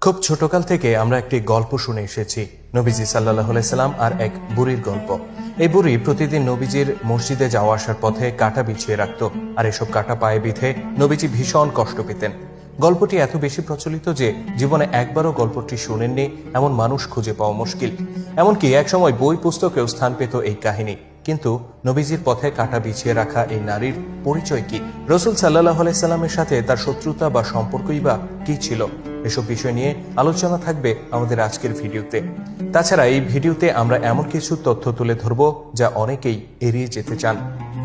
খুব ছোটকাল থেকে আমরা একটি গল্প শুনে এসেছি, নবীজি সাল্লাল্লাহু আলাইহি সাল্লাম আর এক বুড়ির গল্প। এই বুড়ি প্রতিদিন নবীজির মসজিদে যাওয়া আসার পথে কাঁটা বিছিয়ে রাখত, আর এসব কাঁটা পায়ে বিঁধে নবীজি ভীষণ কষ্ট পেতেন। গল্পটি এত বেশি প্রচলিত যে জীবনে একবারও গল্পটি শুনেননি এমন মানুষ খুঁজে পাওয়া মুশকিল। এমনকি একসময় বই পুস্তকেও স্থান পেত এই কাহিনী। কিন্তু নবীজির পথে কাঁটা বিছিয়ে রাখা এই নারীর পরিচয় কি? রাসূল সাল্লাল্লাহু আলাইহি সাল্লামের সাথে তার শত্রুতা বা সম্পর্কই বা কি ছিল? এসব বিষয় নিয়ে আলোচনা থাকবে আমাদের আজকের ভিডিওতে। তাছাড়া এই ভিডিওতে আমরা এমন কিছু তথ্য তুলে ধরব যা অনেকেই এড়িয়ে যেতে চান,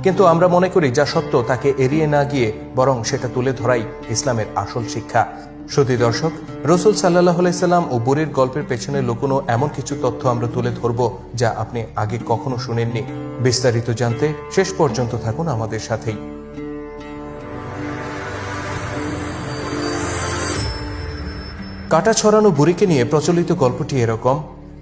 কিন্তু আমরা মনে করি যা সত্য তাকে এড়িয়ে না গিয়ে বরং সেটা তুলে ধরাই ইসলামের আসল শিক্ষা। শ্রোতা দর্শক, রাসূল সাল্লাল্লাহু আলাইহি সাল্লাম ও বুড়ির গল্পের পেছনে লুকোনো এমন কিছু তথ্য আমরা তুলে ধরব যা আপনি আগে কখনো শুনেননি। বিস্তারিত জানতে শেষ পর্যন্ত থাকুন আমাদের সাথেই। কাঁটা ছড়ানো বুড়িকে নিয়ে প্রচলিত গল্পটি এরকম।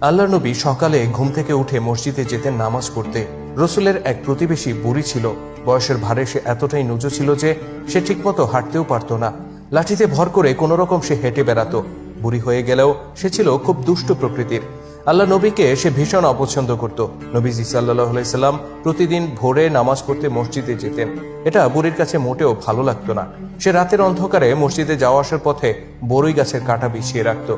আল্লাহর নবী সকালে ঘুম থেকে উঠে মসজিদে যেতেন নামাজ পড়তে। রাসূলের এক প্রতিবেশী বুড়ি ছিল। বয়সের ভারে সে এতটাই নুজো ছিল যে সে ঠিকমতো হাঁটতেও পারত না। লাঠিতে ভর করে কোনো রকম সে হেঁটে বেড়াতো। বুড়ি হয়ে গেলেও সে ছিল খুব দুষ্ট প্রকৃতির। আল্লাহ নবীকে সে ভীষণ অপছন্দ করত। নবীজি সাল্লাল্লাহু আলাইহি সাল্লাম প্রতিদিন ভোরে নামাজ পড়তে মসজিদে যেতেন। এটা বুড়ির কাছে মোটেও ভালো লাগতো না। সে রাতের অন্ধকারে মসজিদে যাওয়া আসার পথে বড়ই গাছের কাঁটা বিছিয়ে রাখত।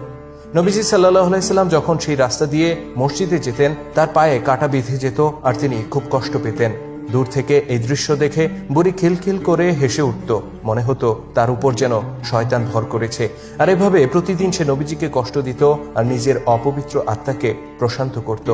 নবীজি সাল্লাল্লাহু আলাইহি সাল্লাম যখন সেই রাস্তা দিয়ে মসজিদে যেতেন তার পায়ে কাঁটা বিঁধে যেত আর তিনি খুব কষ্ট পেতেন। দূর থেকে এই দৃশ্য দেখে বুড়ি খিলখিল করে হেসে উঠত। মনে হতো তার উপর যেন শয়তান ভর করেছে। আর এভাবে প্রতিদিন সে নবীজিকে কষ্ট দিত আর নিজের অপবিত্র আত্মাকে প্রশান্ত করত।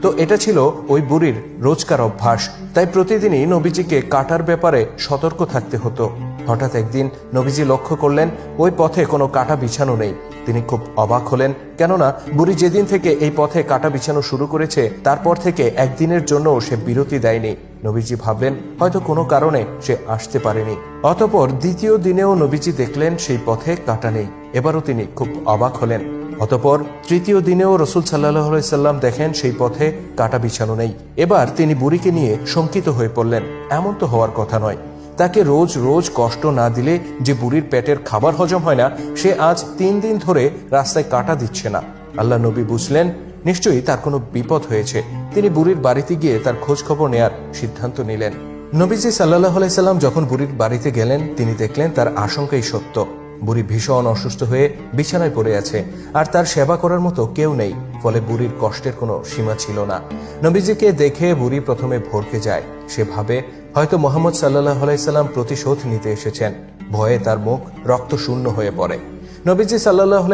তো এটা ছিল ওই বুড়ির রোজকার অভ্যাস। তাই প্রতিদিনই নবীজিকে কাটার ব্যাপারে সতর্ক থাকতে হতো। হঠাৎ একদিন নবীজি লক্ষ্য করলেন ওই পথে কোনো কাঁটা বিছানো নেই। তিনি খুব অবাক হলেন, কেননা বুড়ি যেদিন থেকে এই পথে কাঁটা বিছানো শুরু করেছে তারপর থেকে একদিনের জন্য সে বিরতি দেয়নি। নবীজি ভাবলেন হয়তো কোনো কারণে সে আসতে পারেনি। অতঃপর দ্বিতীয় দিনেও নবীজি দেখলেন সেই পথে কাঁটা নেই। এবারও তিনি খুব অবাক হলেন। অতঃপর তৃতীয় দিনেও রাসূল সাল্লাল্লাহু আলাইহি সাল্লাম দেখেন সেই পথে কাঁটা বিছানো নেই। এবার তিনি বুড়িকে নিয়ে শঙ্কিত হয়ে পড়লেন। এমন তো হওয়ার কথা নয়। তাকে রোজ রোজ কষ্ট না দিলে যে বুড়ির পেটের খাবার হজম হয় না, সে আজ 3 দিন ধরে রাস্তায় কাঁটা দিচ্ছে না। আল্লাহ নবী বুঝলেন নিশ্চয়ই তার কোনো বিপদ হয়েছে। তিনি বুড়ির বাড়িতে গিয়ে তার খোঁজ খবর নেয়ার সিদ্ধান্ত নিলেন। নবীজি সাল্লাল্লাহু আলাইহি সাল্লাম যখন বুড়ির বাড়িতে গেলেন তিনি দেখলেন তার আশঙ্কাই সত্য। বুড়ি ভীষণ অসুস্থ হয়ে বিছানায় পড়ে আছে আর তার সেবা করার মতো কেউ নেই। ফলে বুড়ির কষ্টের কোনো সীমা ছিল না। নবীজিকে দেখে বুড়ি প্রথমে ভড়কে যায়। সে ভাবে হয়তো মুহাম্মদ সাল্লাল্লাহু আলাইহি সাল্লাম প্রতিশোধ নিতে এসেছেন। ভয়ে তার মুখ রক্ত শূন্য হয়ে পড়ে। নবীজি সাল্লাল্লাহু